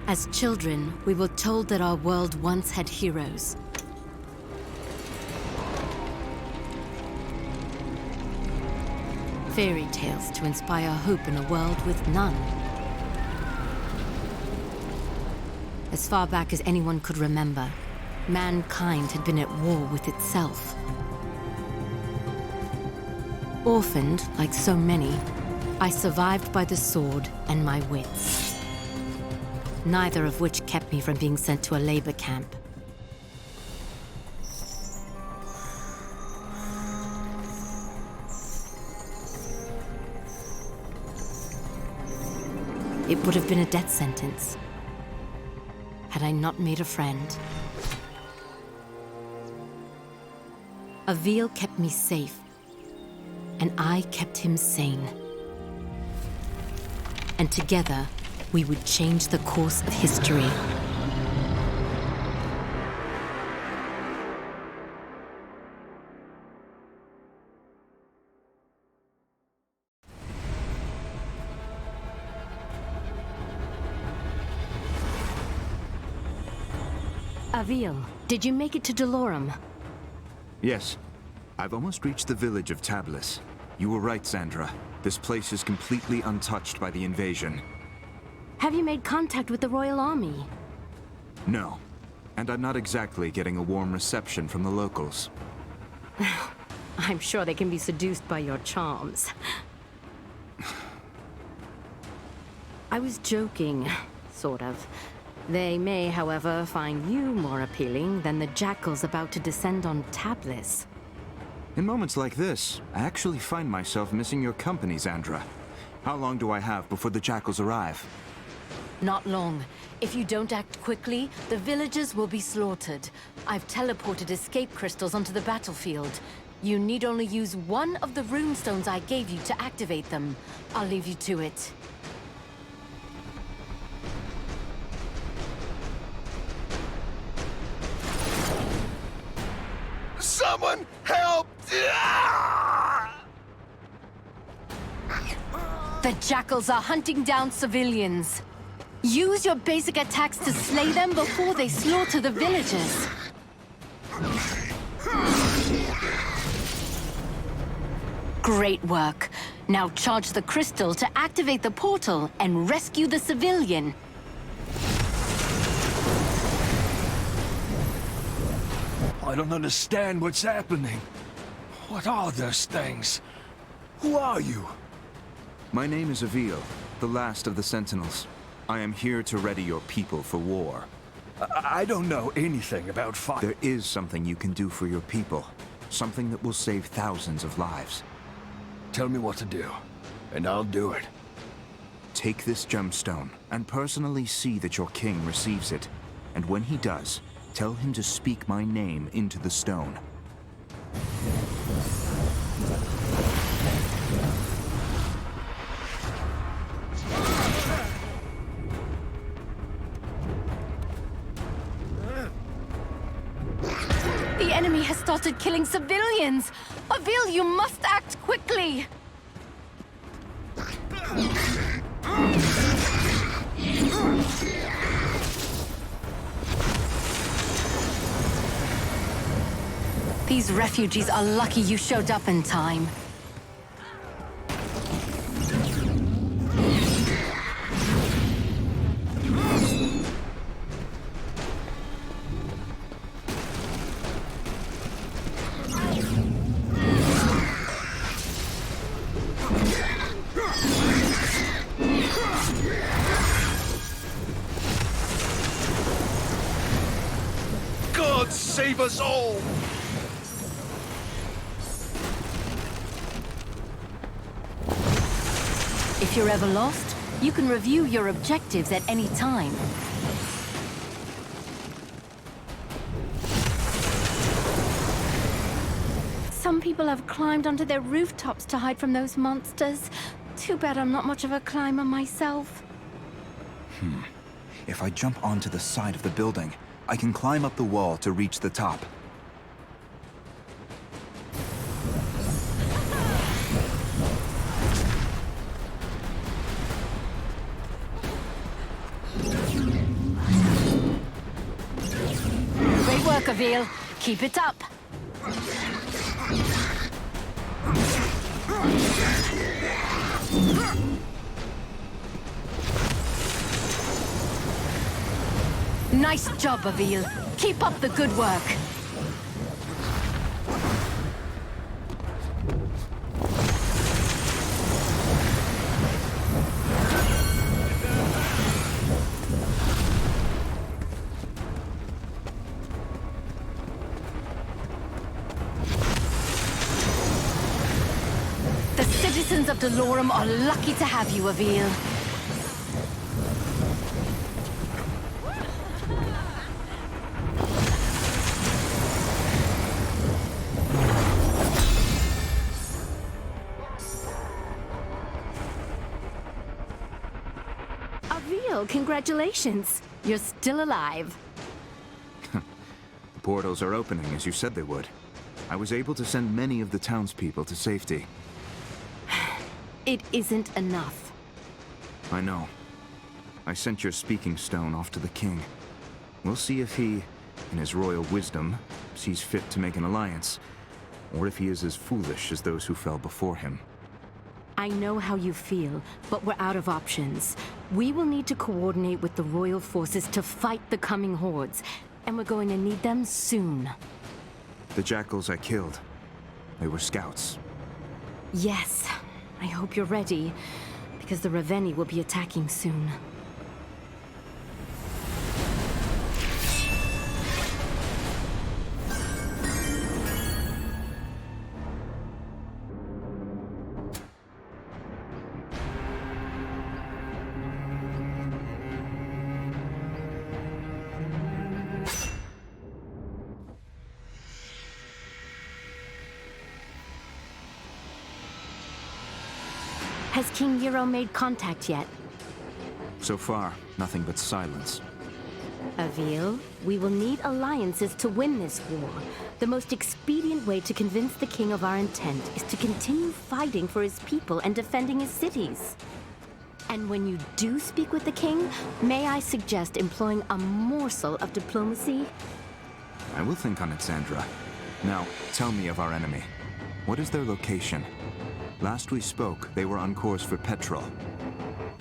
As children, we were told that our world once had heroes. Fairy tales to inspire hope in a world with none. As far back as anyone could remember, mankind had been at war with itself. Orphaned, like so many, I survived by the sword and my wits. Neither of which kept me from being sent to a labor camp. It would have been a death sentence had I not made a friend. Avil kept me safe, and I kept him sane. And together, we would change the course of history. Avil, did you make it to Delorum? Yes. I've almost reached the village of Tablis. You were right, Sandra. This place is completely untouched by the invasion. Have you made contact with the Royal Army? No. And I'm not exactly getting a warm reception from the locals. I'm sure they can be seduced by your charms. I was joking, sort of. They may, however, find you more appealing than the jackals about to descend on Tablis. In moments like this, I actually find myself missing your company, Sandra. How long do I have before the jackals arrive? Not long. If you don't act quickly, the villagers will be slaughtered. I've teleported escape crystals onto the battlefield. You need only use one of the runestones I gave you to activate them. I'll leave you to it. Someone help! The jackals are hunting down civilians. Use your basic attacks to slay them before they slaughter the villagers. Great work. Now charge the crystal to activate the portal and rescue the civilian. I don't understand what's happening. What are those things? Who are you? My name is Avil, the last of the Sentinels. I am here to ready your people for war. I don't know anything about fire. There is something you can do for your people. Something that will save thousands of lives. Tell me what to do, and I'll do it. Take this gemstone, and personally see that your king receives it. And when he does, tell him to speak my name into the stone. The enemy has started killing civilians! Avil, you must act quickly! These refugees are lucky you showed up in time. God save us all! If you're ever lost, you can review your objectives at any time. Some people have climbed onto their rooftops to hide from those monsters. Too bad I'm not much of a climber myself. If I jump onto the side of the building, I can climb up the wall to reach the top. Avil. Keep it up. Nice job, Avil. Keep up the good work. The citizens of Delorum are lucky to have you, Avil. Avil, congratulations. You're still alive. The portals are opening as you said they would. I was able to send many of the townspeople to safety. It isn't enough. I know. I sent your speaking stone off to the king. We'll see if he, in his royal wisdom, sees fit to make an alliance, or if he is as foolish as those who fell before him. I know how you feel, but we're out of options. We will need to coordinate with the royal forces to fight the coming hordes, and we're going to need them soon. The jackals I killed, they were scouts. Yes. I hope you're ready, because the Raveni will be attacking soon. Has King Euro made contact yet? So far, nothing but silence. Avil, we will need alliances to win this war. The most expedient way to convince the king of our intent is to continue fighting for his people and defending his cities. And when you do speak with the king, may I suggest employing a morsel of diplomacy? I will think on it, Sandra. Now, tell me of our enemy. What is their location? Last we spoke, they were on course for Petrol.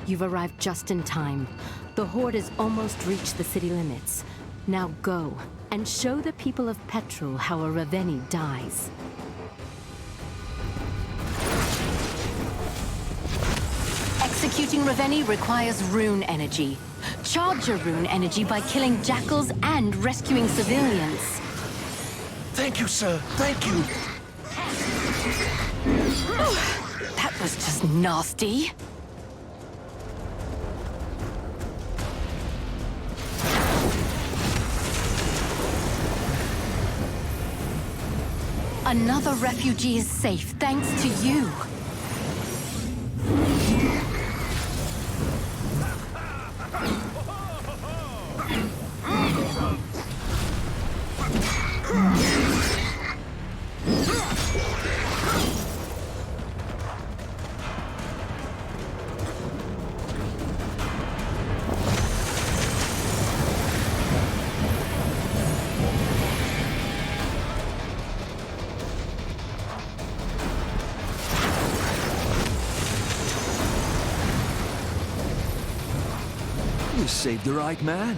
You've arrived just in time. The Horde has almost reached the city limits. Now go, and show the people of Petrol how a Raveni dies. Executing Raveni requires rune energy. Charge your rune energy by killing jackals and rescuing civilians. Thank you, sir. Thank you. That was just nasty. Another refugee is safe thanks to you. You saved the right man.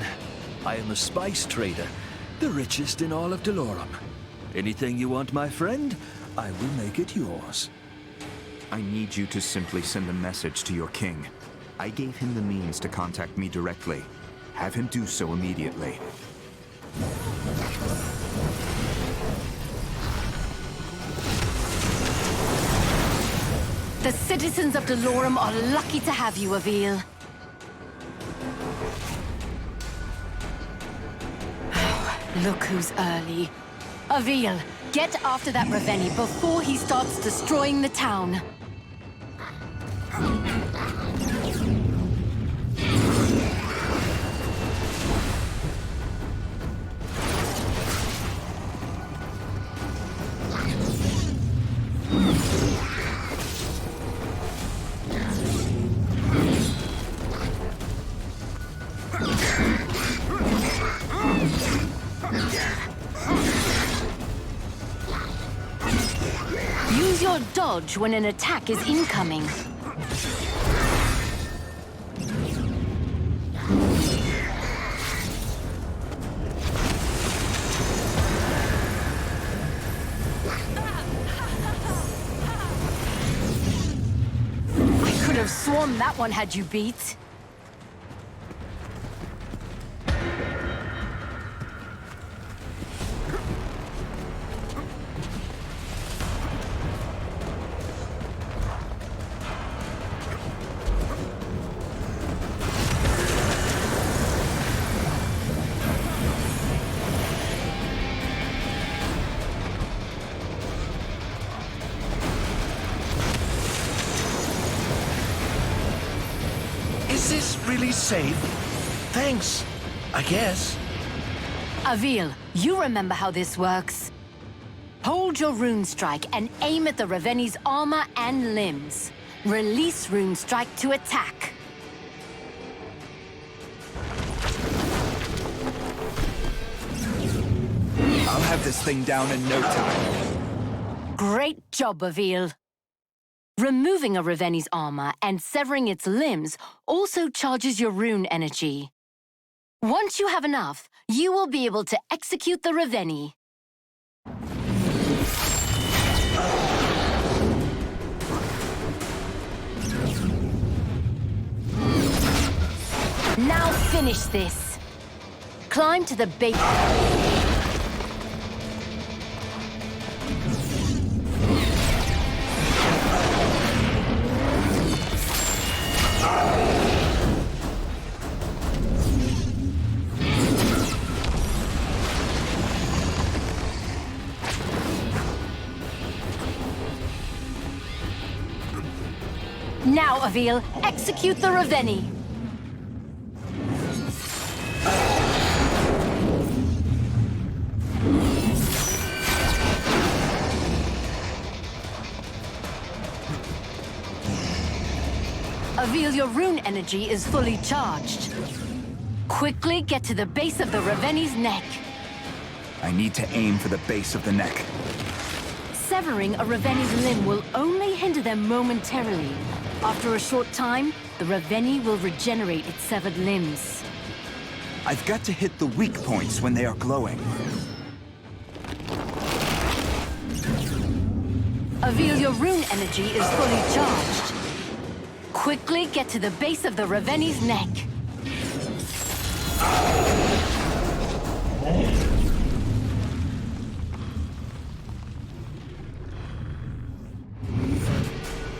I am a spice trader, the richest in all of Delorum. Anything you want, my friend, I will make it yours. I need you to simply send a message to your king. I gave him the means to contact me directly. Have him do so immediately. The citizens of Delorum are lucky to have you, Avil. Look who's early. Avil, get after that Raveni before he starts destroying the town. dodge when an attack is incoming. I could have sworn that one had you beat. Is this really safe? Thanks, I guess. Avil, you remember how this works. Hold your rune strike and aim at the Raveni's armor and limbs. Release rune strike to attack. I'll have this thing down in no time. Great job, Avil. Removing a Raveni's armor and severing its limbs also charges your rune energy. Once you have enough, you will be able to execute the Raveni. Now finish this. Climb to the base. Now, Avil, execute the Raveni. Avil, your rune energy is fully charged. Quickly get to the base of the Raveni's neck. I need to aim for the base of the neck. Severing a Raveni's limb will only hinder them momentarily. After a short time, the Raveni will regenerate its severed limbs. I've got to hit the weak points when they are glowing. Avil, your rune energy is fully charged. Quickly get to the base of the Raveni's neck.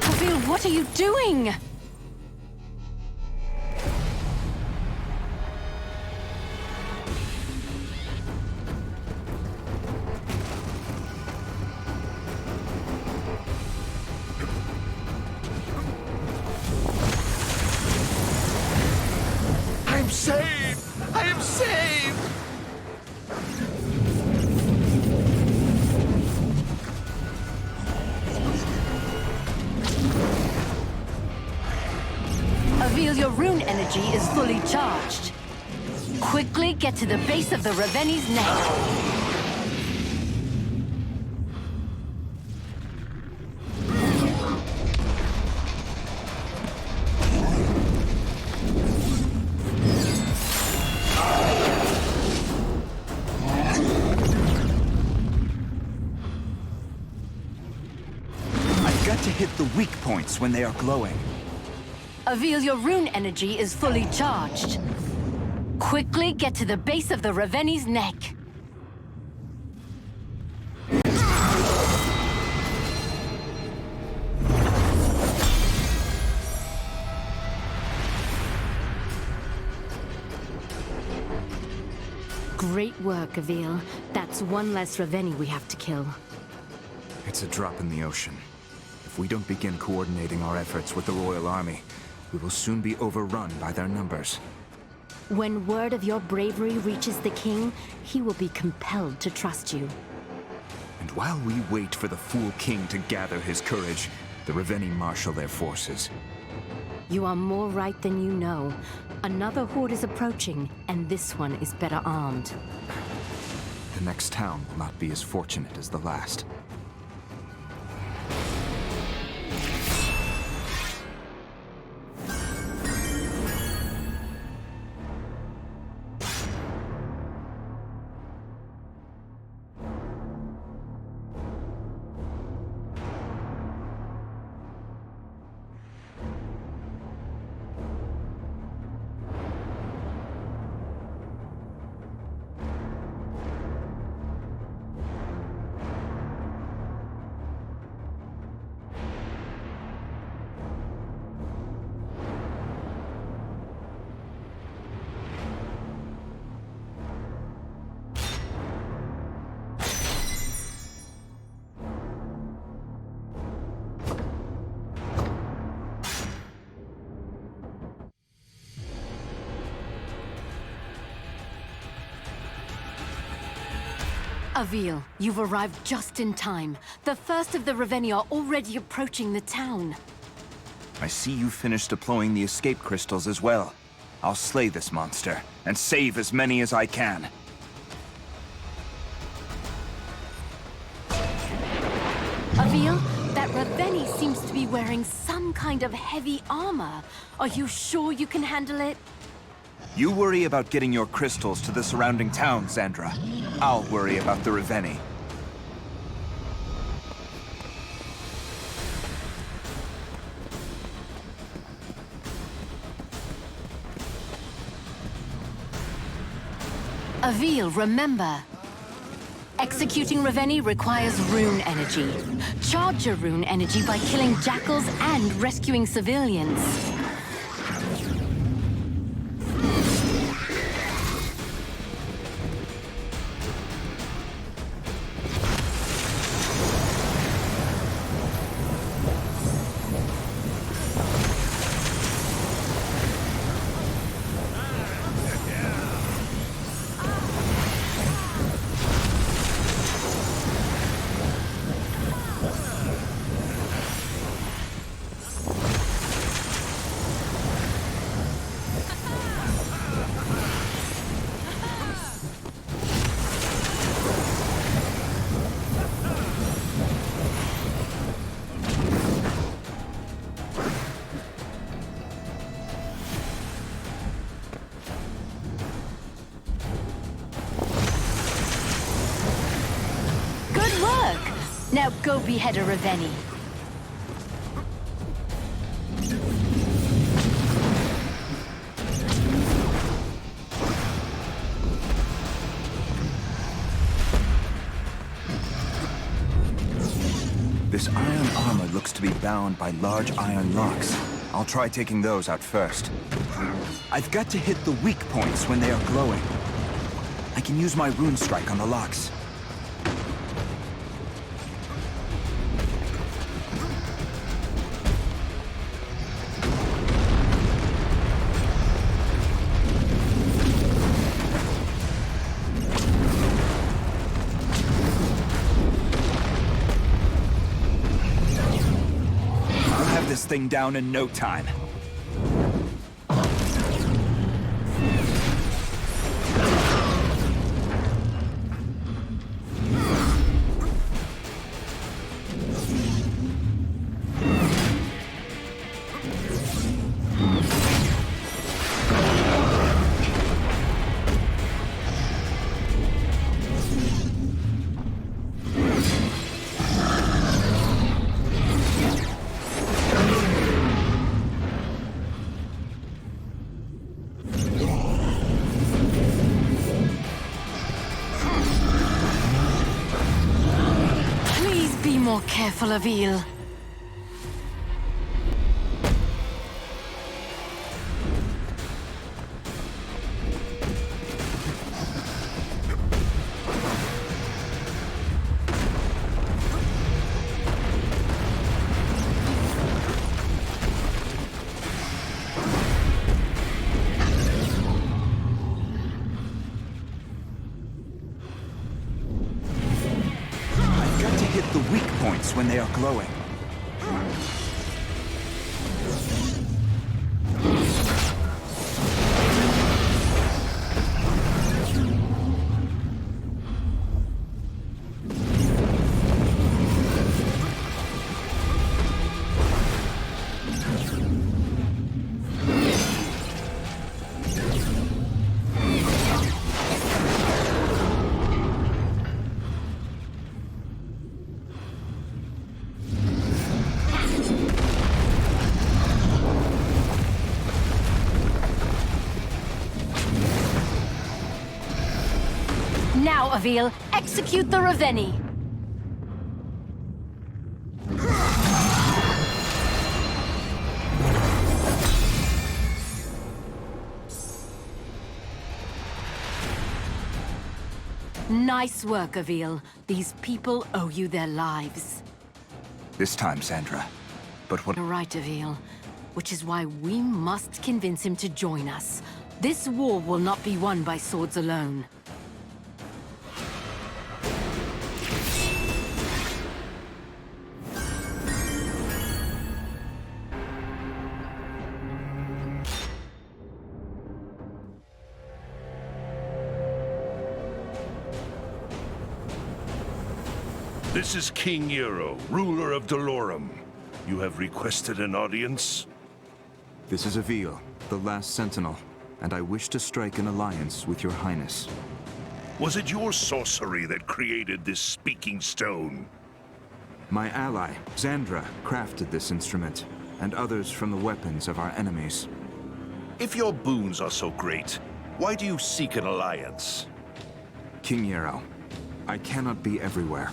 Avil, what are you doing? I'm saved! I am saved! Avil, your rune energy is fully charged. Quickly get to the base of the Raveni's neck. I've got to hit the weak points when they are glowing. Avil, your rune energy is fully charged. Quickly get to the base of the Raveni's neck. Great work, Avil. That's one less Raveni we have to kill. It's a drop in the ocean. If we don't begin coordinating our efforts with the Royal Army, we will soon be overrun by their numbers. When word of your bravery reaches the king, he will be compelled to trust you. And while we wait for the fool king to gather his courage, the Raveni marshal their forces. You are more right than you know. Another horde is approaching, and this one is better armed. The next town will not be as fortunate as the last. Avil, you've arrived just in time. The first of the Reveni are already approaching the town. I see you finished deploying the escape crystals as well. I'll slay this monster, and save as many as I can. Avil, that Reveni seems to be wearing some kind of heavy armor. Are you sure you can handle it? You worry about getting your crystals to the surrounding town, Sandra. I'll worry about the Reveni. Avil, remember. Executing Reveni requires rune energy. Charge your rune energy by killing jackals and rescuing civilians. Now go behead a Reveni. This iron armor looks to be bound by large iron locks. I'll try taking those out first. I've got to hit the weak points when they are glowing. I can use my rune strike on the locks. Thing down in no time. More careful, Avil. When they are glowing. Now, Avil, execute the Reveni. Nice work, Avil. These people owe you their lives. This time, Sandra. But what... You're right, Avil. Which is why we must convince him to join us. This war will not be won by swords alone. This is King Euro, ruler of Dolorum. You have requested an audience? This is Avil, the last sentinel, and I wish to strike an alliance with your highness. Was it your sorcery that created this speaking stone? My ally, Xandra, crafted this instrument, and others from the weapons of our enemies. If your boons are so great, why do you seek an alliance? King Yarrow, I cannot be everywhere.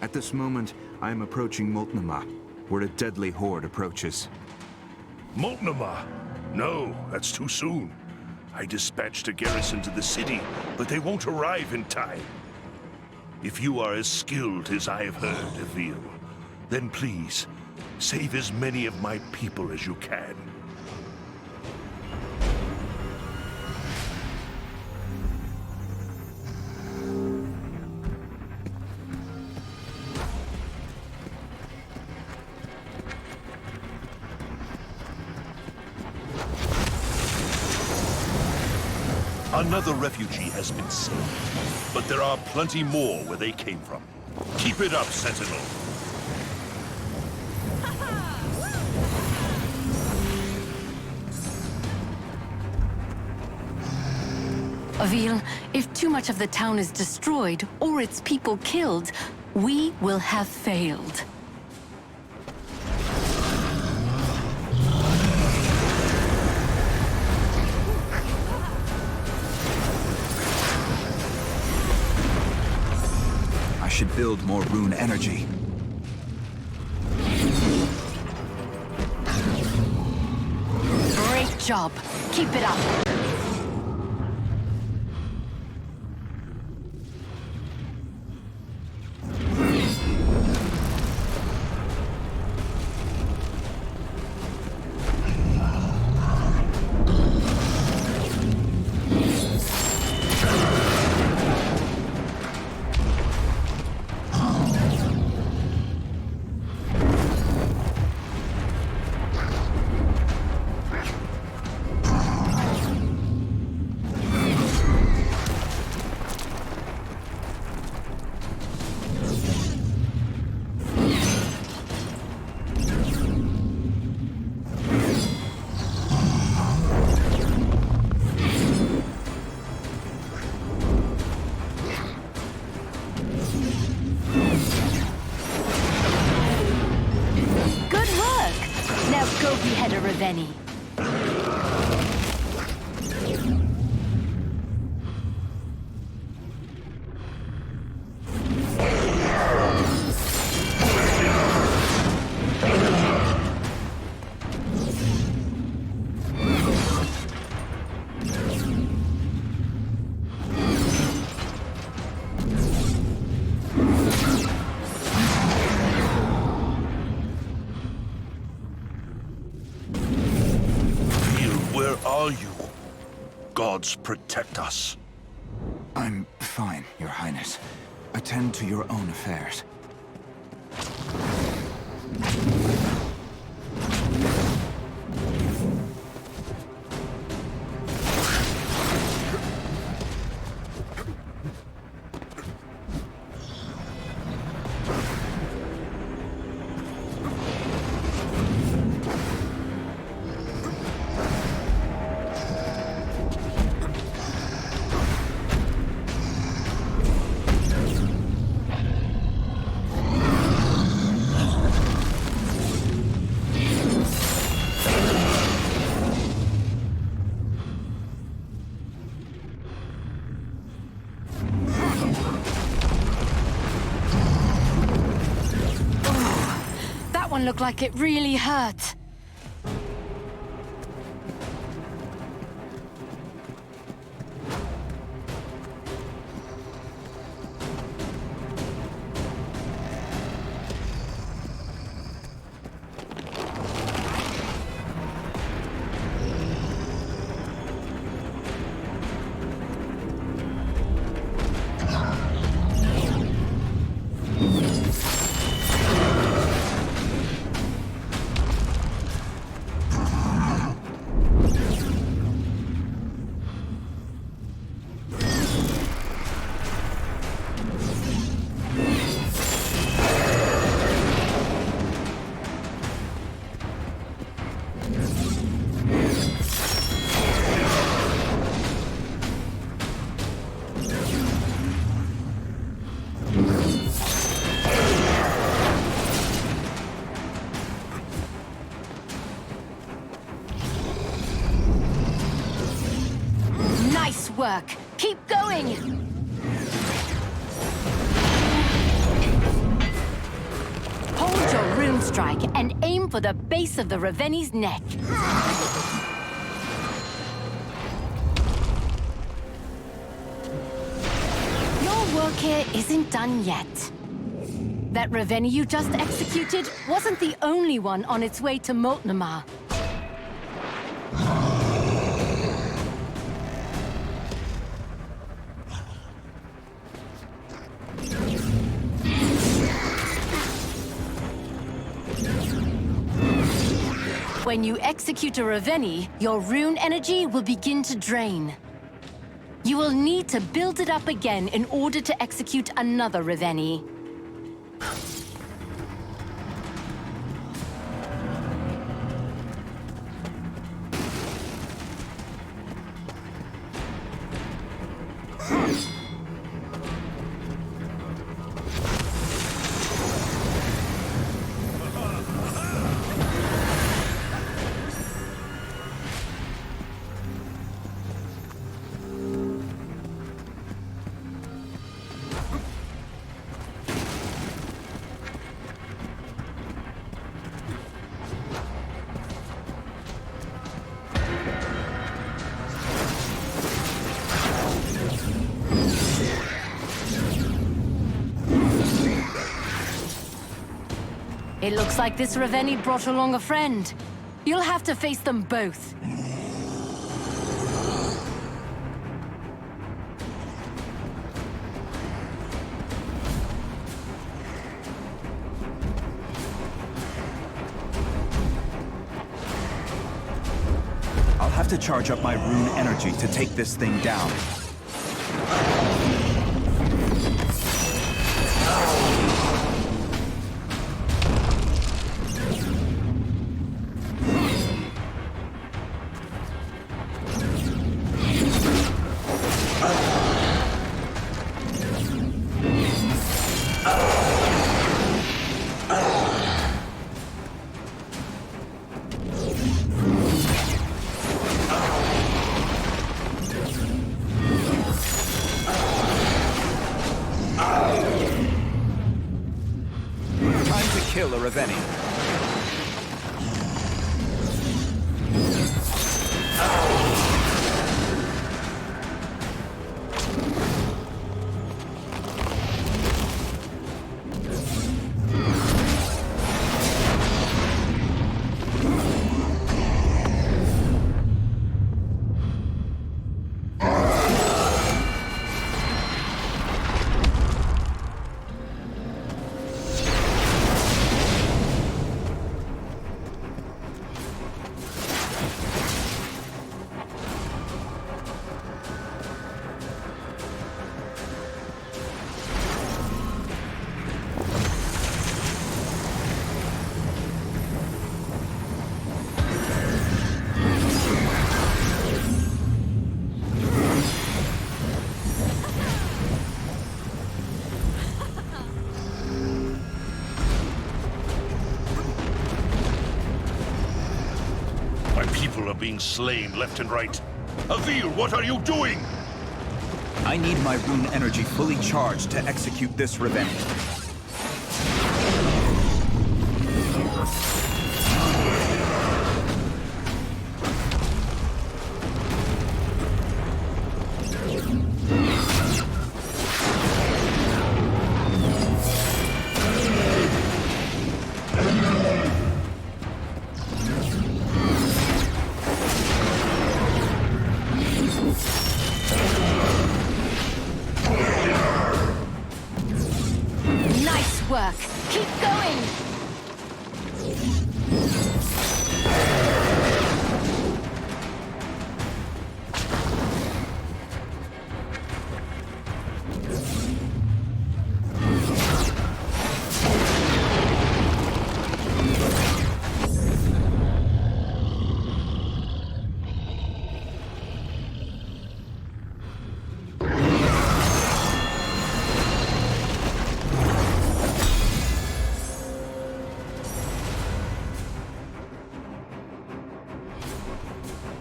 At this moment, I am approaching Multnomah, where a deadly horde approaches. Multnomah? No, that's too soon. I dispatched a garrison to the city, but they won't arrive in time. If you are as skilled as I have heard, Avil, then please, save as many of my people as you can. Another refugee has been saved, but there are plenty more where they came from. Keep it up, Sentinel. Avil, if too much of the town is destroyed or its people killed, we will have failed. I should build more rune energy. Great job. Keep it up. Benny. Gods protect us. I'm fine, Your Highness. Attend to your own affairs. Looked like it really hurt. Nice work! Keep going! Hold your rune strike and aim for the base of the Raveni's neck. Your work here isn't done yet. That Raveni you just executed wasn't the only one on its way to Moltnamar. When you execute a Raveni, your rune energy will begin to drain. You will need to build it up again in order to execute another Raveni. It looks like this Raveni brought along a friend. You'll have to face them both. I'll have to charge up my rune energy to take this thing down. Kill a Raveni. Being slain left and right. Avil, what are you doing? I need my rune energy fully charged to execute this Raveni.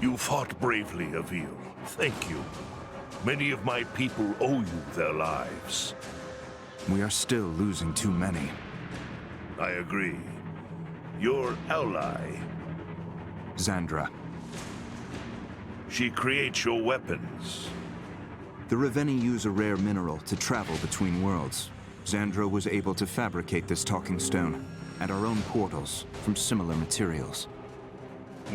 You fought bravely, Avil. Thank you. Many of my people owe you their lives. We are still losing too many. I agree. Your ally, Xandra. she creates your weapons. The Reveni use a rare mineral to travel between worlds. Xandra was able to fabricate this talking stone, and our own portals, from similar materials.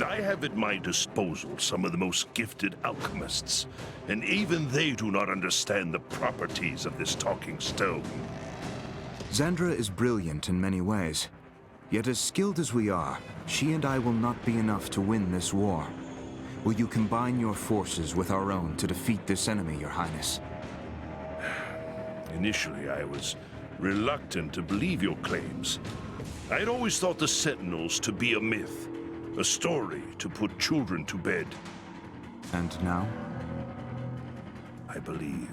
I have at my disposal some of the most gifted alchemists, and even they do not understand the properties of this talking stone. Xandra is brilliant in many ways. Yet as skilled as we are, she and I will not be enough to win this war. Will you combine your forces with our own to defeat this enemy, Your Highness? Initially, I was reluctant to believe your claims. I had always thought the Sentinels to be a myth, a story to put children to bed. And now? I believe.